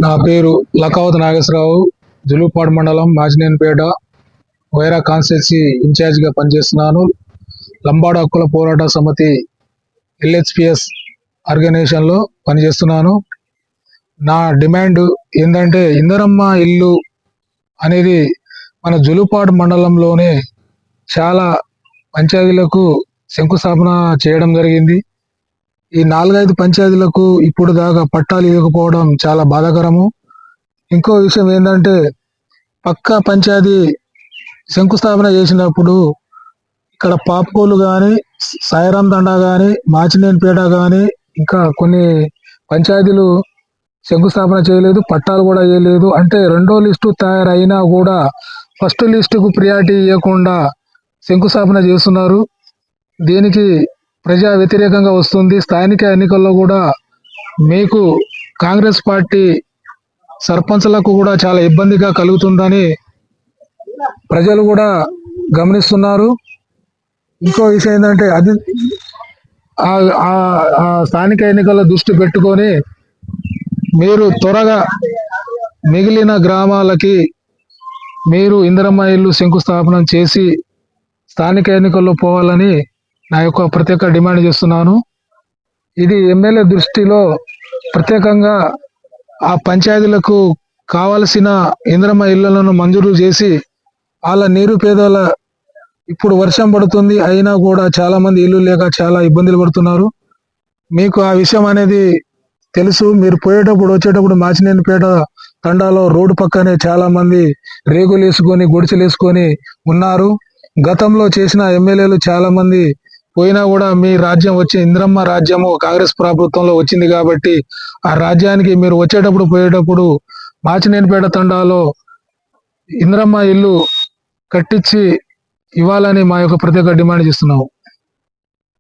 నా పేరు లకావత్ నాగేశ్వరరావు, జులుపాడు మండలం మాచినేనిపేట వైరా కాన్స్టిట్యున్సీ ఇన్ఛార్జిగా పనిచేస్తున్నాను. లంబాడ హక్కుల పోరాట సమితి LHPS ఆర్గనైజేషన్లో పనిచేస్తున్నాను. నా డిమాండ్ ఏంటంటే ఇందరమ్మ ఇల్లు అనేది మన జులుపాడు మండలంలోనే చాలా పంచాయతీలకు శంకుస్థాపన చేయడం జరిగింది. ఈ 4-5 పంచాయతీలకు ఇప్పుడు దాకా పట్టాలు ఇవ్వకపోవడం చాలా బాధాకరము. ఇంకో విషయం ఏంటంటే పక్క పంచాయతీ శంకుస్థాపన చేసినప్పుడు ఇక్కడ పాప్కోలు కానీ, సాయిరాం తండా కానీ, మాచినేనిపేట కానీ ఇంకా కొన్ని పంచాయతీలు శంకుస్థాపన చేయలేదు, పట్టాలు కూడా చేయలేదు. అంటే రెండో లిస్టు తయారైనా కూడా ఫస్ట్ లిస్టుకు ప్రియారిటీ ఇవ్వకుండా శంకుస్థాపన చేస్తున్నారు. దీనికి ప్రజా వ్యతిరేకంగా వస్తుంది. స్థానిక ఎన్నికల్లో కూడా మీకు కాంగ్రెస్ పార్టీ సర్పంచ్లకు కూడా చాలా ఇబ్బందిగా కలుగుతుందని ప్రజలు కూడా గమనిస్తున్నారు. ఇంకో విషయం ఏంటంటే అది ఆ స్థానిక ఎన్నికల దృష్టి పెట్టుకొని మీరు త్వరగా మిగిలిన గ్రామాలకి మీరు ఇందిరమ్మ ఇల్లు శంకుస్థాపన చేసి స్థానిక ఎన్నికల్లో పోవాలని నా యొక్క ప్రత్యేక డిమాండ్ చేస్తున్నాను. ఇది ఎమ్మెల్యే దృష్టిలో ప్రత్యేకంగా ఆ పంచాయతీలకు కావలసిన ఇందిరమ్మ ఇళ్లను మంజూరు చేసి వాళ్ళ నిరుపేదల ఇప్పుడు వర్షం పడుతుంది అయినా కూడా చాలా మంది ఇల్లు లేక చాలా ఇబ్బందులు పడుతున్నారు. మీకు ఆ విషయం అనేది తెలుసు. మీరు వచ్చేటప్పుడు మాచినేనిపేట తండాలో రోడ్డు పక్కనే చాలా మంది రేగులు వేసుకొని గుడిసెలు వేసుకొని ఉన్నారు. గతంలో చేసిన ఎమ్మెల్యేలు చాలా మంది పోయినా కూడా మీ రాజ్యం వచ్చి ఇందిరమ్మ రాజ్యము కాంగ్రెస్ ప్రభుత్వంలో వచ్చింది కాబట్టి ఆ రాజ్యానికి మీరు వచ్చేటప్పుడు పోయేటప్పుడు మాచినేనిపేట తండాలో ఇందిరమ్మ ఇల్లు కట్టించి ఇవ్వాలని మా యొక్క ప్రత్యేక డిమాండ్ చేస్తున్నాము.